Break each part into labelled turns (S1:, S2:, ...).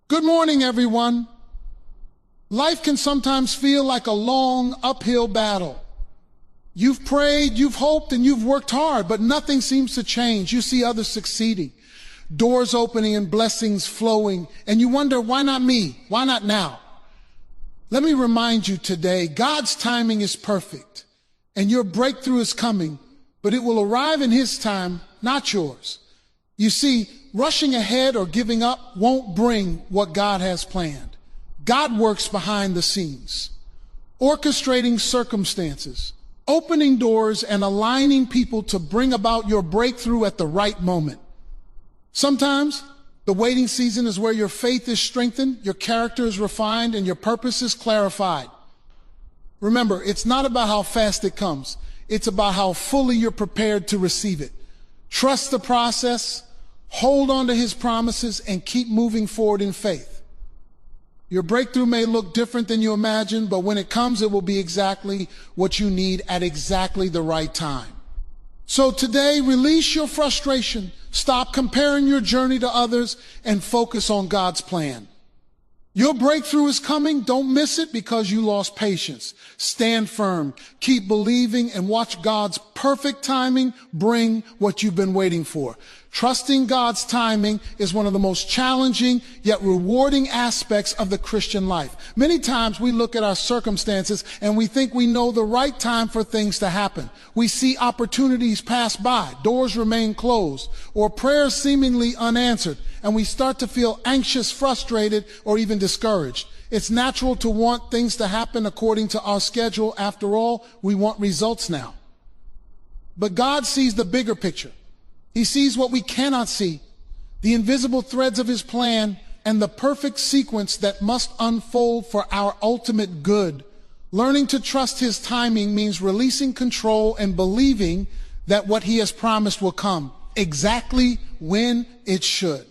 S1: Good morning, everyone. Life can sometimes feel like a long uphill battle. You've prayed, you've hoped, and you've worked hard, but nothing seems to change. You see others succeeding, doors opening and blessings flowing, and you wonder, why not me? Why not now? Let me remind you today, God's timing is perfect, and your breakthrough is coming, but it will arrive in His time, not yours. You see, rushing ahead or giving up won't bring what God has planned. God works behind the scenes, orchestrating circumstances, opening doors, and aligning people to bring about your breakthrough at the right moment. Sometimes the waiting season is where your faith is strengthened, your character is refined, and your purpose is clarified. Remember, it's not about how fast it comes. It's about how fully you're prepared to receive it. Trust the process, hold on to His promises, and keep moving forward in faith. Your breakthrough may look different than you imagined, but when it comes, it will be exactly what you need at exactly the right time. So today, release your frustration, stop comparing your journey to others, and focus on God's plan. Your breakthrough is coming. Don't miss it because you lost patience. Stand firm, keep believing, and watch God's perfect timing bring what you've been waiting for. Trusting God's timing is one of the most challenging yet rewarding aspects of the Christian life. Many times we look at our circumstances and we think we know the right time for things to happen. We see opportunities pass by, doors remain closed, or prayers seemingly unanswered, and we start to feel anxious, frustrated, or even discouraged. It's natural to want things to happen according to our schedule. After all, we want results now. But God sees the bigger picture. He sees what we cannot see, the invisible threads of His plan, and the perfect sequence that must unfold for our ultimate good. Learning to trust His timing means releasing control and believing that what He has promised will come exactly when it should.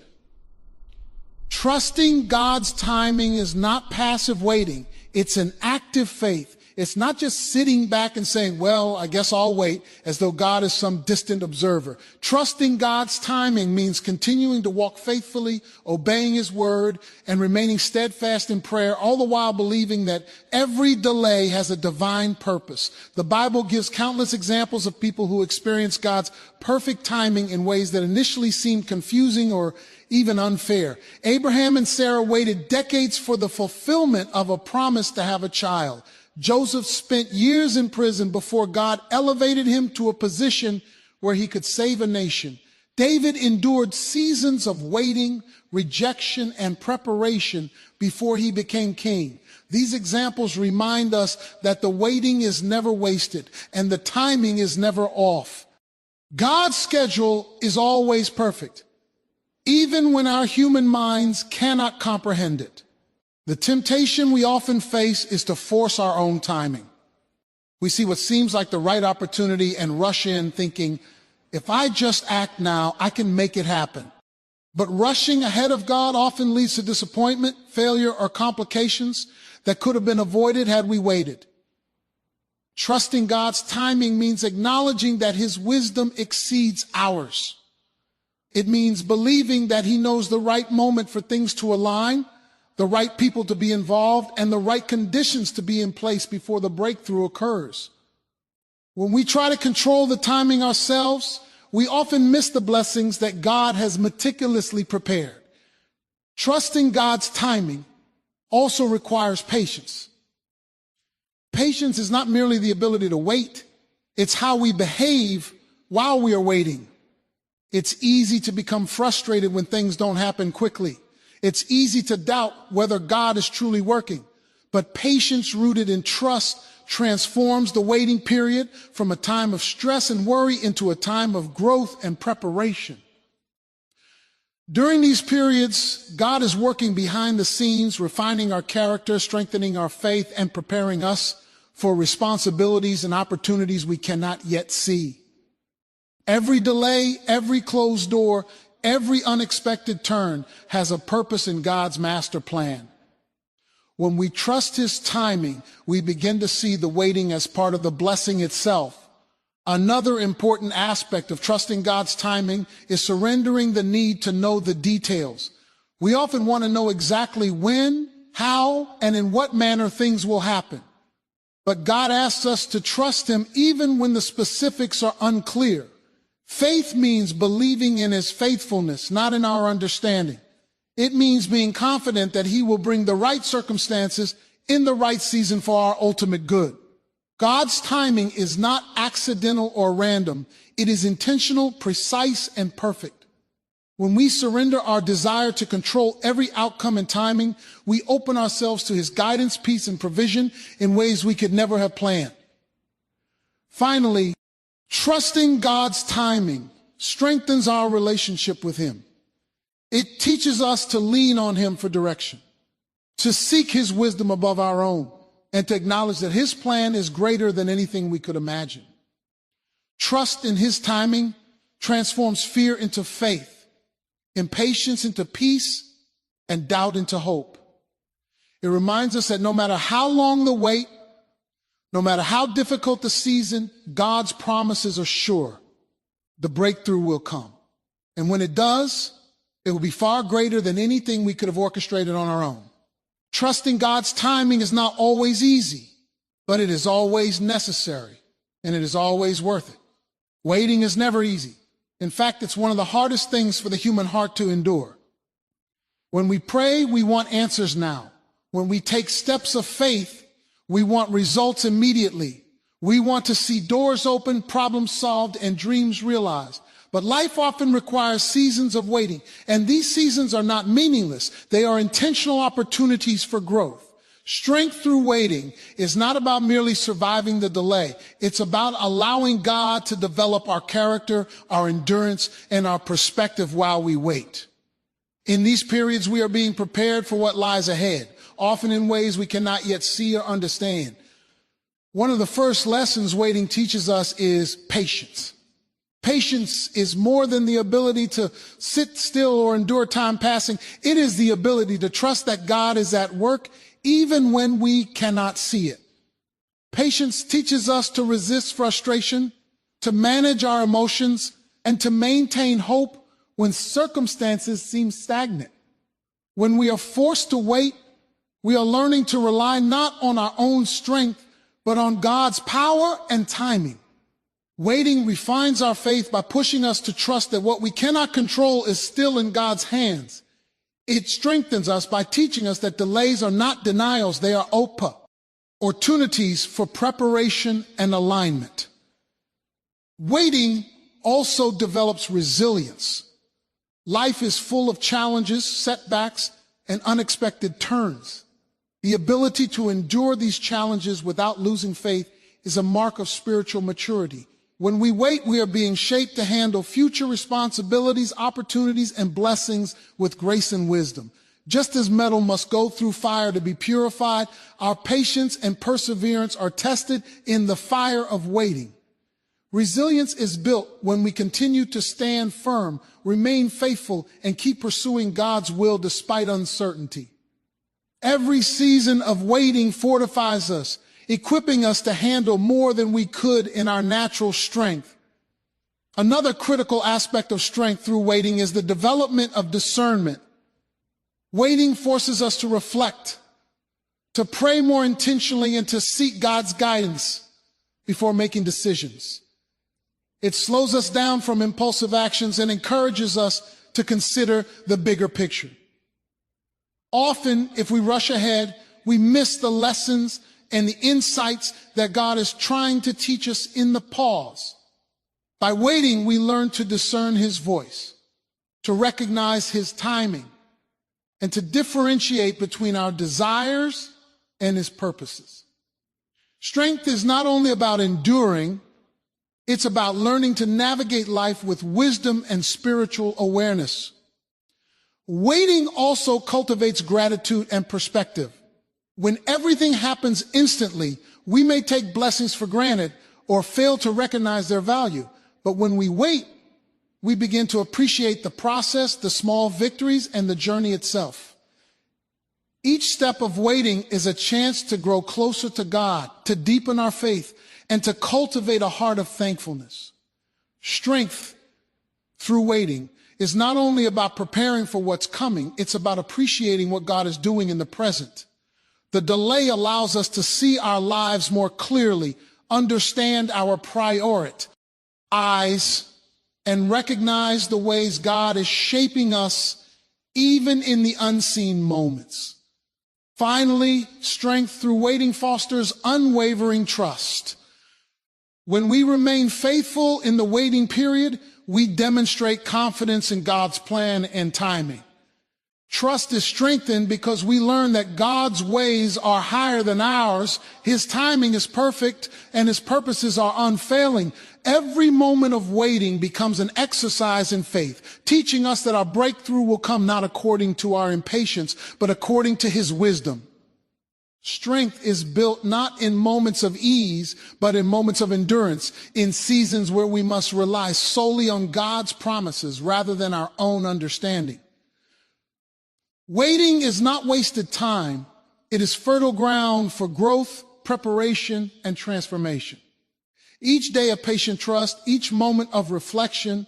S1: Trusting God's timing is not passive waiting. It's an active faith. It's not just sitting back and saying, well, I guess I'll wait, as though God is some distant observer. Trusting God's timing means continuing to walk faithfully, obeying His word, and remaining steadfast in prayer, all the while believing that every delay has a divine purpose. The Bible gives countless examples of people who experience God's perfect timing in ways that initially seemed confusing or even unfair. Abraham and Sarah waited decades for the fulfillment of a promise to have a child. Joseph spent years in prison before God elevated him to a position where he could save a nation. David endured seasons of waiting, rejection, and preparation before he became king. These examples remind us that the waiting is never wasted and the timing is never off. God's schedule is always perfect, even when our human minds cannot comprehend it. The temptation we often face is to force our own timing. We see what seems like the right opportunity and rush in thinking, if I just act now, I can make it happen. But rushing ahead of God often leads to disappointment, failure, or complications that could have been avoided had we waited. Trusting God's timing means acknowledging that His wisdom exceeds ours. It means believing that He knows the right moment for things to align, the right people to be involved, and the right conditions to be in place before the breakthrough occurs. When we try to control the timing ourselves, we often miss the blessings that God has meticulously prepared. Trusting God's timing also requires patience. Patience is not merely the ability to wait, it's how we behave while we are waiting. It's easy to become frustrated when things don't happen quickly. It's easy to doubt whether God is truly working, but patience rooted in trust transforms the waiting period from a time of stress and worry into a time of growth and preparation. During these periods, God is working behind the scenes, refining our character, strengthening our faith, and preparing us for responsibilities and opportunities we cannot yet see. Every delay, every closed door, every unexpected turn has a purpose in God's master plan. When we trust His timing, we begin to see the waiting as part of the blessing itself. Another important aspect of trusting God's timing is surrendering the need to know the details. We often want to know exactly when, how, and in what manner things will happen. But God asks us to trust him even when the specifics are unclear. Faith means believing in his faithfulness, not in our understanding. It means being confident that he will bring the right circumstances in the right season for our ultimate good. God's timing is not accidental or random. It is intentional, precise, and perfect. When we surrender our desire to control every outcome and timing, we open ourselves to his guidance, peace, and provision in ways we could never have planned. Finally, trusting God's timing strengthens our relationship with him. It teaches us to lean on him for direction, to seek his wisdom above our own, and to acknowledge that his plan is greater than anything we could imagine. Trust in his timing transforms fear into faith, impatience into peace, and doubt into hope. It reminds us that no matter how long the wait, no matter how difficult the season, God's promises are sure. The breakthrough will come. And when it does, it will be far greater than anything we could have orchestrated on our own. Trusting God's timing is not always easy, but it is always necessary, and it is always worth it. Waiting is never easy. In fact, it's one of the hardest things for the human heart to endure. When we pray, we want answers now. When we take steps of faith, we want results immediately. We want to see doors open, problems solved, and dreams realized. But life often requires seasons of waiting, and these seasons are not meaningless. They are intentional opportunities for growth. Strength through waiting is not about merely surviving the delay. It's about allowing God to develop our character, our endurance, and our perspective while we wait. In these periods, we are being prepared for what lies ahead, often in ways we cannot yet see or understand. One of the first lessons waiting teaches us is patience. Patience is more than the ability to sit still or endure time passing. It is the ability to trust that God is at work even when we cannot see it. Patience teaches us to resist frustration, to manage our emotions, and to maintain hope when circumstances seem stagnant. When we are forced to wait, we are learning to rely not on our own strength, but on God's power and timing. Waiting refines our faith by pushing us to trust that what we cannot control is still in God's hands. It strengthens us by teaching us that delays are not denials, they are opportunities for preparation and alignment. Waiting also develops resilience. Life is full of challenges, setbacks, and unexpected turns. The ability to endure these challenges without losing faith is a mark of spiritual maturity. When we wait, we are being shaped to handle future responsibilities, opportunities, and blessings with grace and wisdom. Just as metal must go through fire to be purified, our patience and perseverance are tested in the fire of waiting. Resilience is built when we continue to stand firm, remain faithful, and keep pursuing God's will despite uncertainty. Every season of waiting fortifies us, equipping us to handle more than we could in our natural strength. Another critical aspect of strength through waiting is the development of discernment. Waiting forces us to reflect, to pray more intentionally, and to seek God's guidance before making decisions. It slows us down from impulsive actions and encourages us to consider the bigger picture. Often, if we rush ahead, we miss the lessons and the insights that God is trying to teach us in the pause. By waiting, we learn to discern his voice, to recognize his timing, and to differentiate between our desires and his purposes. Strength is not only about enduring, it's about learning to navigate life with wisdom and spiritual awareness. Waiting also cultivates gratitude and perspective. When everything happens instantly, we may take blessings for granted or fail to recognize their value. But when we wait, we begin to appreciate the process, the small victories, and the journey itself. Each step of waiting is a chance to grow closer to God, to deepen our faith, and to cultivate a heart of thankfulness. Strength through waiting is not only about preparing for what's coming, it's about appreciating what God is doing in the present. The delay allows us to see our lives more clearly, understand our priorities, and recognize the ways God is shaping us even in the unseen moments. Finally, strength through waiting fosters unwavering trust. When we remain faithful in the waiting period, we demonstrate confidence in God's plan and timing. Trust is strengthened because we learn that God's ways are higher than ours. His timing is perfect and his purposes are unfailing. Every moment of waiting becomes an exercise in faith, teaching us that our breakthrough will come not according to our impatience, but according to his wisdom. Strength is built not in moments of ease, but in moments of endurance, in seasons where we must rely solely on God's promises rather than our own understanding. Waiting is not wasted time. It is fertile ground for growth, preparation, and transformation. Each day of patient trust, each moment of reflection,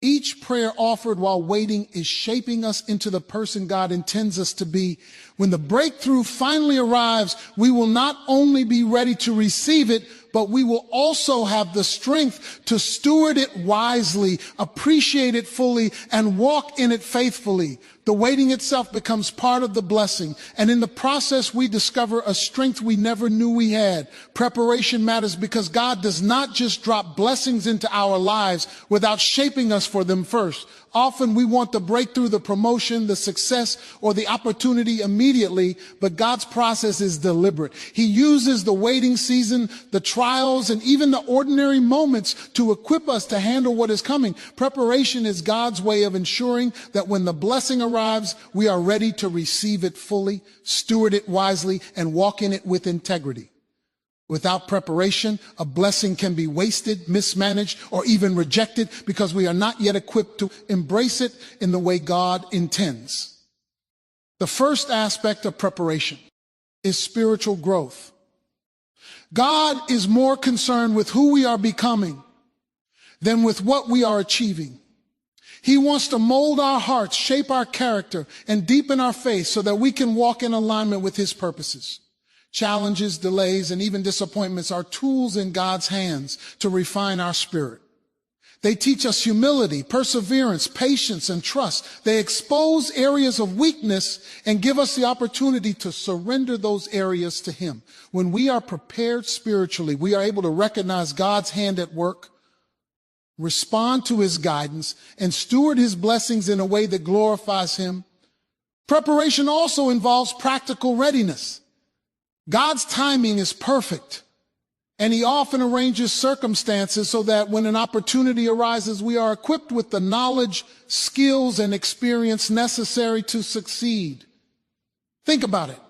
S1: each prayer offered while waiting is shaping us into the person God intends us to be. When the breakthrough finally arrives, we will not only be ready to receive it, but we will also have the strength to steward it wisely, appreciate it fully, and walk in it faithfully. The waiting itself becomes part of the blessing, and in the process we discover a strength we never knew we had. Preparation matters because God does not just drop blessings into our lives without shaping us for them first. Often we want the breakthrough, the promotion, the success, or the opportunity immediately, but God's process is deliberate. He uses the waiting season, the trials, and even the ordinary moments to equip us to handle what is coming. Preparation is God's way of ensuring that when the blessing arrives, we are ready to receive it fully, steward it wisely, and walk in it with integrity. Without preparation, a blessing can be wasted, mismanaged, or even rejected because we are not yet equipped to embrace it in the way God intends. The first aspect of preparation is spiritual growth. God is more concerned with who we are becoming than with what we are achieving. He wants to mold our hearts, shape our character, and deepen our faith so that we can walk in alignment with his purposes. Challenges, delays, and even disappointments are tools in God's hands to refine our spirit. They teach us humility, perseverance, patience, and trust. They expose areas of weakness and give us the opportunity to surrender those areas to him. When we are prepared spiritually, we are able to recognize God's hand at work, respond to his guidance, and steward his blessings in a way that glorifies him. Preparation also involves practical readiness. God's timing is perfect, and he often arranges circumstances so that when an opportunity arises, we are equipped with the knowledge, skills, and experience necessary to succeed. Think about it.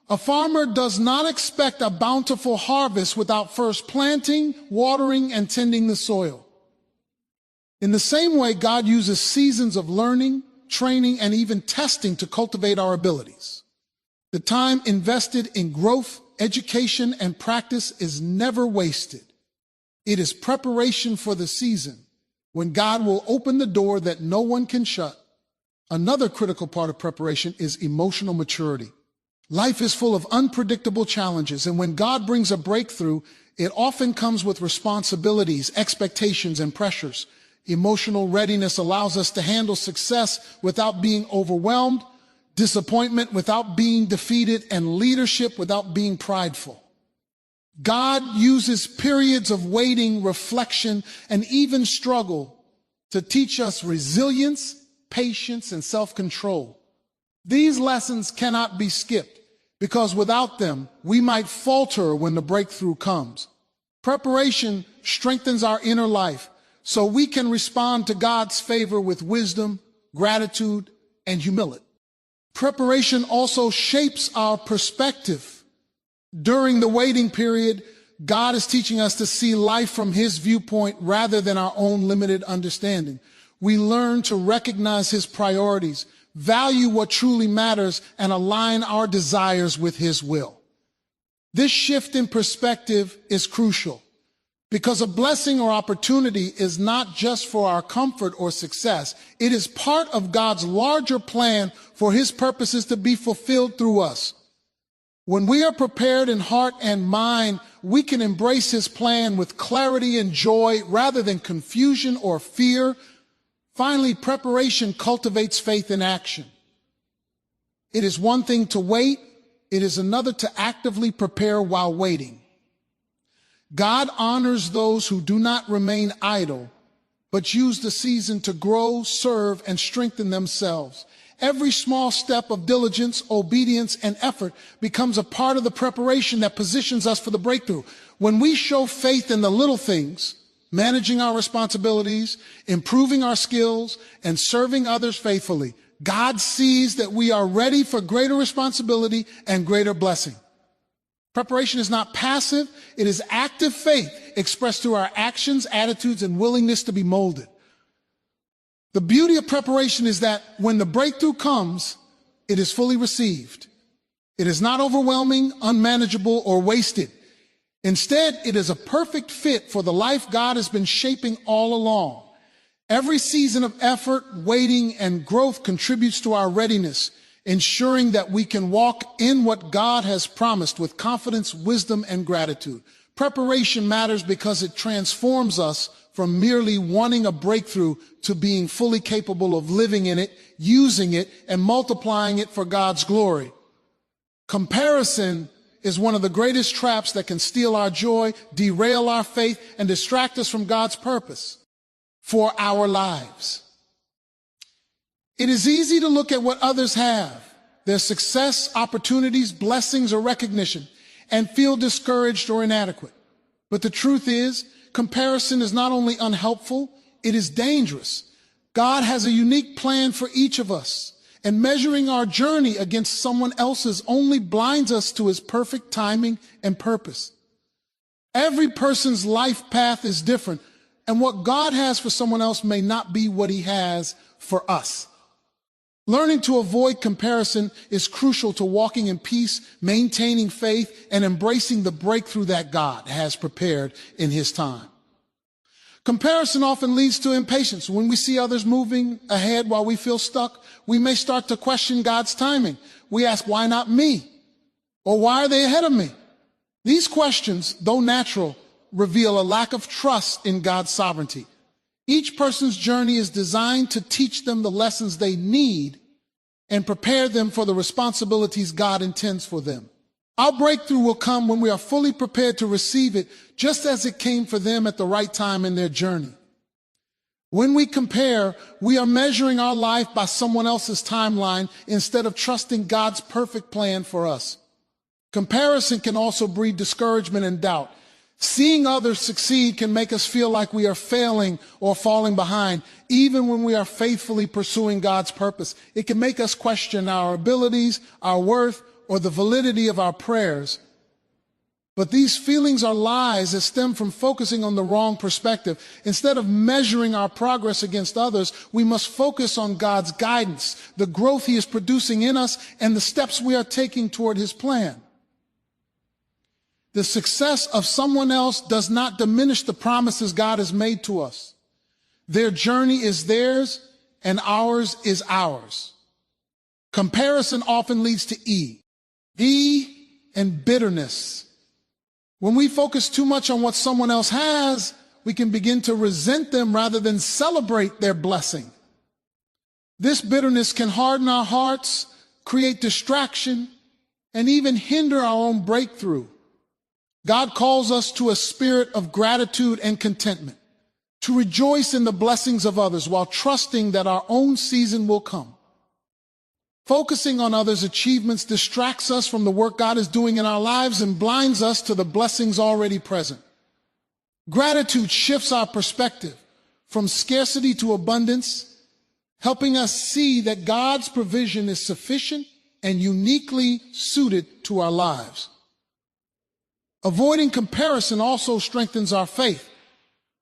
S1: A farmer does not expect a bountiful harvest without first planting, watering, and tending the soil. In the same way, God uses seasons of learning, training, and even testing to cultivate our abilities. The time invested in growth, education, and practice is never wasted. It is preparation for the season when God will open the door that no one can shut. Another critical part of preparation is emotional maturity. Life is full of unpredictable challenges, and when God brings a breakthrough, it often comes with responsibilities, expectations, and pressures. Emotional readiness allows us to handle success without being overwhelmed, disappointment without being defeated, and leadership without being prideful. God uses periods of waiting, reflection, and even struggle to teach us resilience, patience, and self-control. These lessons cannot be skipped because without them, we might falter when the breakthrough comes. Preparation strengthens our inner life so we can respond to God's favor with wisdom, gratitude, and humility. Preparation also shapes our perspective. During the waiting period, God is teaching us to see life from his viewpoint rather than our own limited understanding. We learn to recognize his priorities, value what truly matters, and align our desires with his will. This shift in perspective is crucial Because a blessing or opportunity is not just for our comfort or success. It is part of God's larger plan for his purposes to be fulfilled through us. When we are prepared in heart and mind, we can embrace his plan with clarity and joy rather than confusion or fear. Finally, preparation cultivates faith in action. It is one thing to wait. It is another to actively prepare while waiting. God honors those who do not remain idle, but use the season to grow, serve, and strengthen themselves. Every small step of diligence, obedience, and effort becomes a part of the preparation that positions us for the breakthrough. When we show faith in the little things, managing our responsibilities, improving our skills, and serving others faithfully, God sees that we are ready for greater responsibility and greater blessing. Preparation is not passive. It is active faith expressed through our actions, attitudes, and willingness to be molded. The beauty of preparation is that when the breakthrough comes, it is fully received. It is not overwhelming, unmanageable, or wasted. Instead, it is a perfect fit for the life God has been shaping all along. Every season of effort, waiting, and growth contributes to our readiness, ensuring that we can walk in what God has promised with confidence, wisdom, and gratitude. Preparation matters because it transforms us from merely wanting a breakthrough to being fully capable of living in it, using it, and multiplying it for God's glory. Comparison is one of the greatest traps that can steal our joy, derail our faith, and distract us from God's purpose for our lives. It is easy to look at what others have, their success, opportunities, blessings, or recognition, and feel discouraged or inadequate. But the truth is, comparison is not only unhelpful, it is dangerous. God has a unique plan for each of us, and measuring our journey against someone else's only blinds us to his perfect timing and purpose. Every person's life path is different, and what God has for someone else may not be what he has for us. Learning to avoid comparison is crucial to walking in peace, maintaining faith, and embracing the breakthrough that God has prepared in his time. Comparison often leads to impatience. When we see others moving ahead while we feel stuck, we may start to question God's timing. We ask, why not me? Or why are they ahead of me? These questions, though natural, reveal a lack of trust in God's sovereignty. Each person's journey is designed to teach them the lessons they need and prepare them for the responsibilities God intends for them. Our breakthrough will come when we are fully prepared to receive it, just as it came for them at the right time in their journey. When we compare, we are measuring our life by someone else's timeline instead of trusting God's perfect plan for us. Comparison can also breed discouragement and doubt. Seeing others succeed can make us feel like we are failing or falling behind, even when we are faithfully pursuing God's purpose. It can make us question our abilities, our worth, or the validity of our prayers. But these feelings are lies that stem from focusing on the wrong perspective. Instead of measuring our progress against others, we must focus on God's guidance, the growth he is producing in us, and the steps we are taking toward his plan. The success of someone else does not diminish the promises God has made to us. Their journey is theirs and ours is ours. Comparison often leads to E and bitterness. When we focus too much on what someone else has, we can begin to resent them rather than celebrate their blessing. This bitterness can harden our hearts, create distraction, and even hinder our own breakthrough. God calls us to a spirit of gratitude and contentment, to rejoice in the blessings of others while trusting that our own season will come. Focusing on others' achievements distracts us from the work God is doing in our lives and blinds us to the blessings already present. Gratitude shifts our perspective from scarcity to abundance, helping us see that God's provision is sufficient and uniquely suited to our lives. Avoiding comparison also strengthens our faith.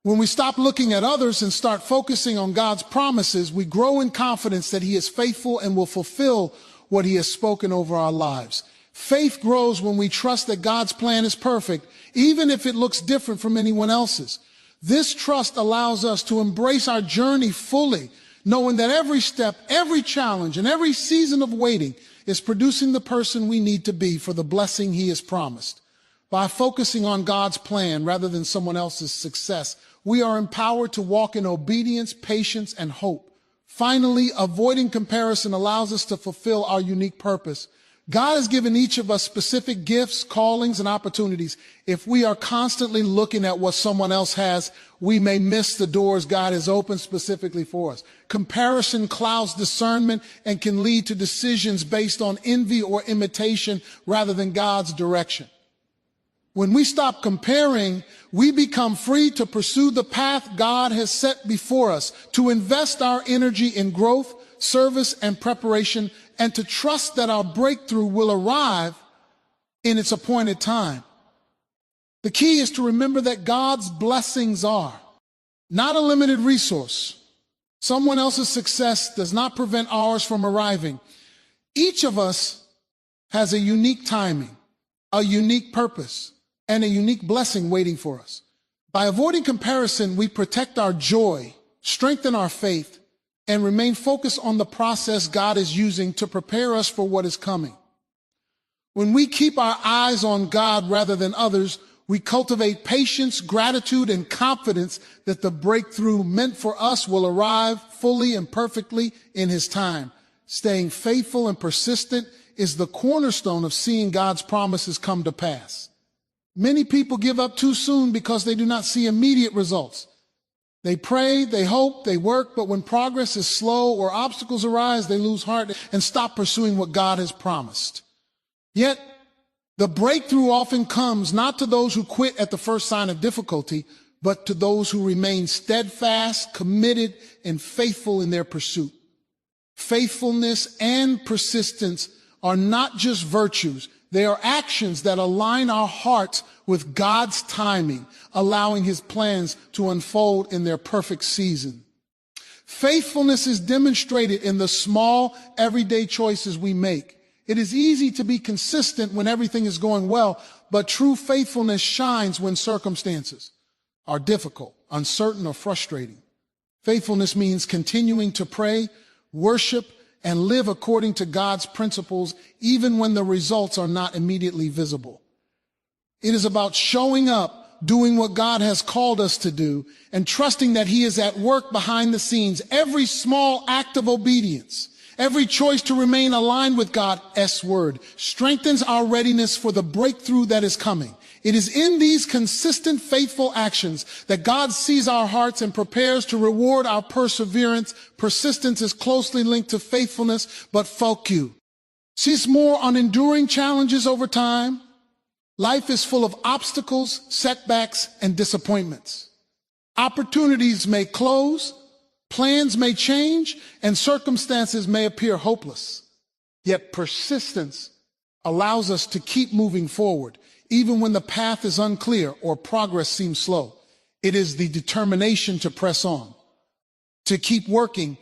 S1: When we stop looking at others and start focusing on God's promises, we grow in confidence that he is faithful and will fulfill what he has spoken over our lives. Faith grows when we trust that God's plan is perfect, even if it looks different from anyone else's. This trust allows us to embrace our journey fully, knowing that every step, every challenge, and every season of waiting is producing the person we need to be for the blessing He has promised. By focusing on God's plan rather than someone else's success, we are empowered to walk in obedience, patience, and hope. Finally, avoiding comparison allows us to fulfill our unique purpose. God has given each of us specific gifts, callings, and opportunities. If we are constantly looking at what someone else has, we may miss the doors God has opened specifically for us. Comparison clouds discernment and can lead to decisions based on envy or imitation rather than God's direction. When we stop comparing, we become free to pursue the path God has set before us, to invest our energy in growth, service, and preparation, and to trust that our breakthrough will arrive in its appointed time. The key is to remember that God's blessings are not a limited resource. Someone else's success does not prevent ours from arriving. Each of us has a unique timing, a unique purpose, and a unique blessing waiting for us. By avoiding comparison, we protect our joy, strengthen our faith, and remain focused on the process God is using to prepare us for what is coming. When we keep our eyes on God rather than others, we cultivate patience, gratitude, and confidence that the breakthrough meant for us will arrive fully and perfectly in His time. Staying faithful and persistent is the cornerstone of seeing God's promises come to pass. Many people give up too soon because they do not see immediate results. They pray, they hope, they work, but when progress is slow or obstacles arise, they lose heart and stop pursuing what God has promised. Yet, the breakthrough often comes not to those who quit at the first sign of difficulty, but to those who remain steadfast, committed, and faithful in their pursuit. Faithfulness and persistence are not just virtues. They are actions that align our hearts with God's timing, allowing His plans to unfold in their perfect season. Faithfulness is demonstrated in the small, everyday choices we make. It is easy to be consistent when everything is going well, but true faithfulness shines when circumstances are difficult, uncertain, or frustrating. Faithfulness means continuing to pray, worship, and live according to God's principles, even when the results are not immediately visible. It is about showing up, doing what God has called us to do, and trusting that He is at work behind the scenes. Every small act of obedience, every choice to remain aligned with God's word, strengthens our readiness for the breakthrough that is coming. It is in these consistent, faithful actions that God sees our hearts and prepares to reward our perseverance. Persistence is closely linked to faithfulness, but focus more on enduring challenges over time. Life is full of obstacles, setbacks, and disappointments. Opportunities may close, plans may change, and circumstances may appear hopeless. Yet persistence allows us to keep moving forward, even when the path is unclear or progress seems slow. It is the determination to press on, to keep working,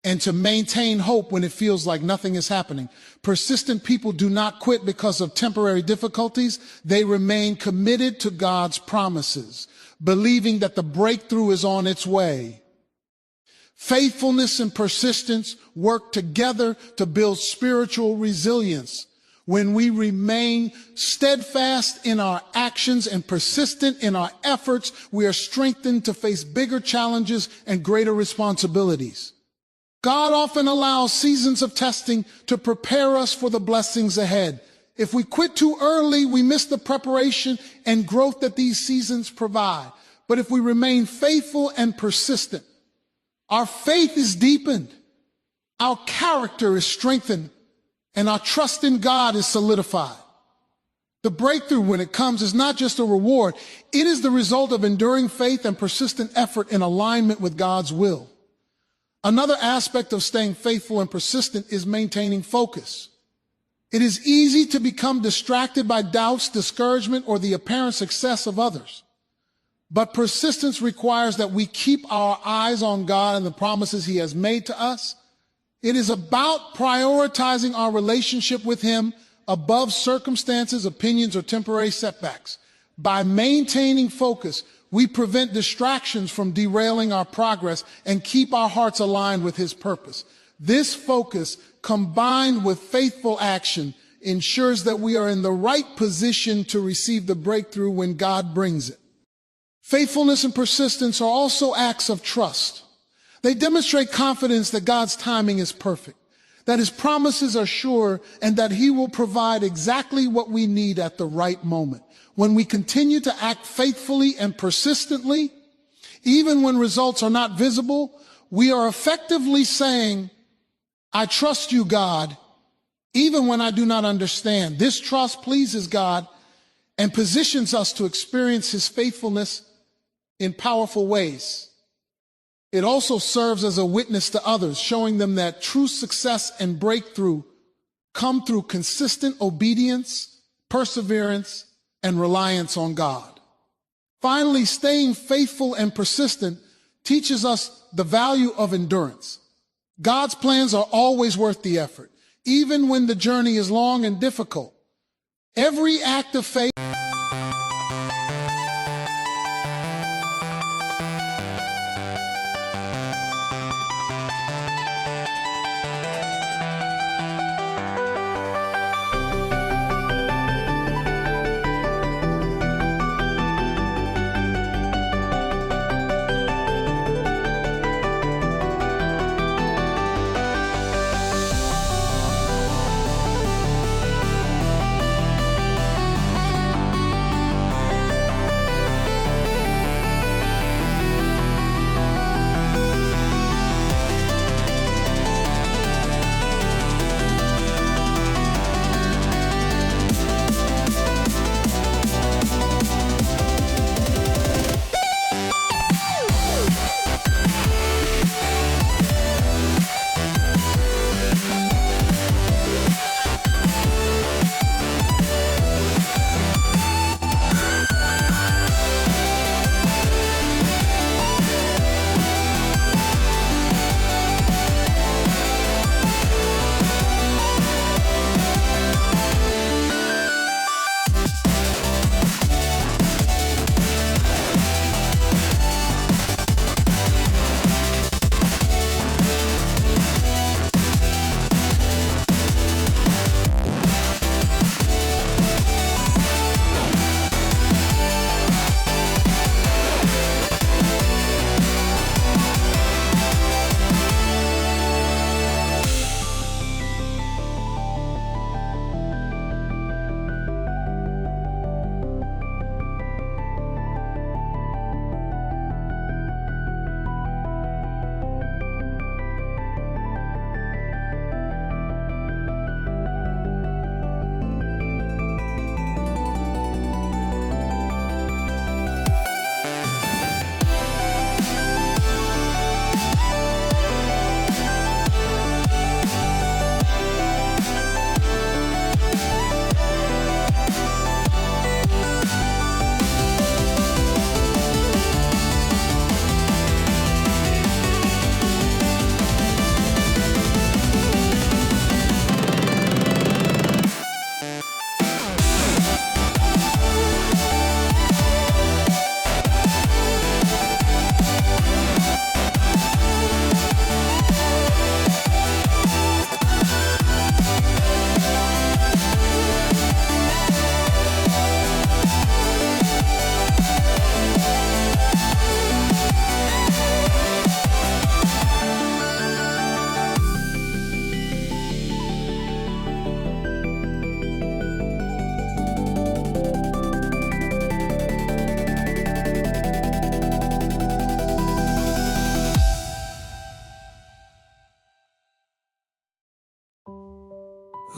S1: and to maintain hope when it feels like nothing is happening. Persistent people do not quit because of temporary difficulties. They remain committed to God's promises, believing that the breakthrough is on its way. Faithfulness and persistence work together to build spiritual resilience. When we remain steadfast in our actions and persistent in our efforts, we are strengthened to face bigger challenges and greater responsibilities. God often allows seasons of testing to prepare us for the blessings ahead. If we quit too early, we miss the preparation and growth that these seasons provide. But if we remain faithful and persistent, our faith is deepened, our character is strengthened, and our trust in God is solidified. The breakthrough, when it comes, is not just a reward. It is the result of enduring faith and persistent effort in alignment with God's will. Another aspect of staying faithful and persistent is maintaining focus. It is easy to become distracted by doubts, discouragement, or the apparent success of others. But persistence requires that we keep our eyes on God and the promises He has made to us. It is about prioritizing our relationship with Him, above circumstances, opinions, or temporary setbacks. By maintaining focus, we prevent distractions from derailing our progress and keep our hearts aligned with His purpose. This focus, combined with faithful action, ensures that we are in the right position to receive the breakthrough when God brings it. Faithfulness and persistence are also acts of trust. They demonstrate confidence that God's timing is perfect, that His promises are sure, and that He will provide exactly what we need at the right moment. When we continue to act faithfully and persistently, even when results are not visible, we are effectively saying, I trust you, God, even when I do not understand. This trust pleases God and positions us to experience His faithfulness in powerful ways. It also serves as a witness to others, showing them that true success and breakthrough come through consistent obedience, perseverance, and reliance on God. Finally, staying faithful and persistent teaches us the value of endurance. God's plans are always worth the effort, even when the journey is long and difficult. Every act of faith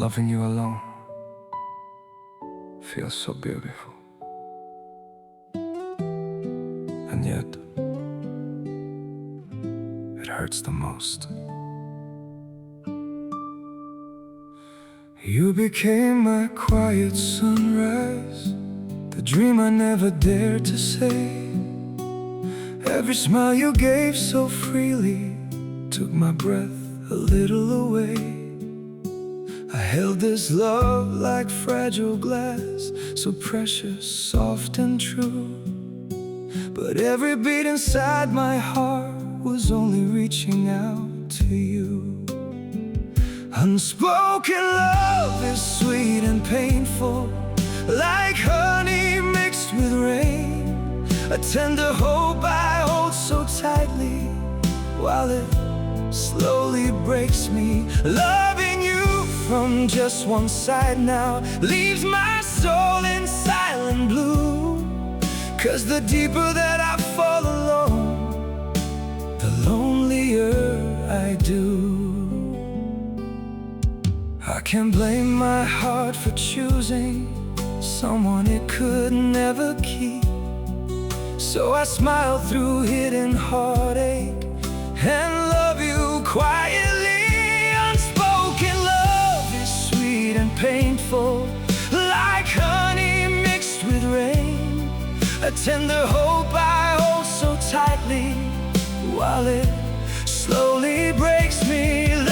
S2: Loving you alone feels so beautiful, and yet it hurts the most. You became my quiet sunrise, the dream I never dared to say. Every smile you gave so freely took my breath a little away. I held this love like fragile glass, so precious, soft and true. But every beat inside my heart was only reaching out to you. Unspoken love is sweet and painful, like honey mixed with rain. A tender hope I hold so tightly, while it slowly breaks me. Loving you from just one side now leaves my soul in silent blue. 'Cause the deeper that I fall alone, the lonelier I do. I can't blame my heart for choosing someone it could never keep. So I smile through hidden heartache and love you quietly. Unspoken love is sweet and painful, like honey mixed with rain. A tender hope I hold so tightly, while it slowly breaks me.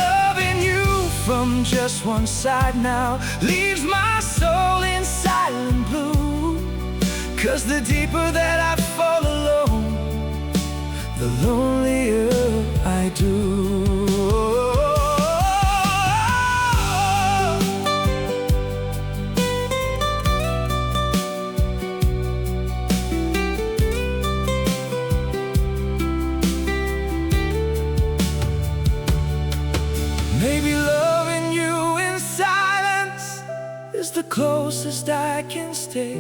S2: Loving you from just one side now leaves my soul in silent blue. 'Cause the deeper that I fall alone, the lonelier I do. Maybe loving you in silence is the closest I can stay,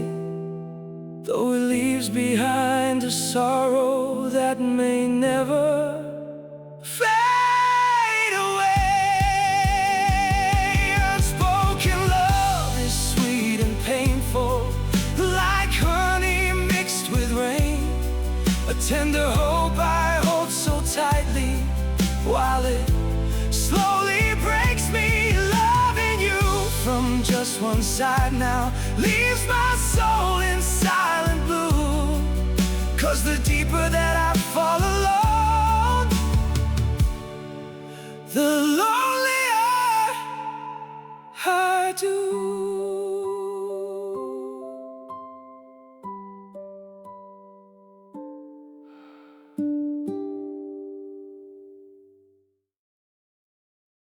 S2: though it leaves behind a sorrow that may never fade away. Unspoken love is sweet and painful, like honey mixed with rain. A tender hope I hold so tightly, while it slowly breaks me. Loving you from just one side now leaves my soul in silent blue. 'Cause the deeper that I fall alone, the lonelier I do.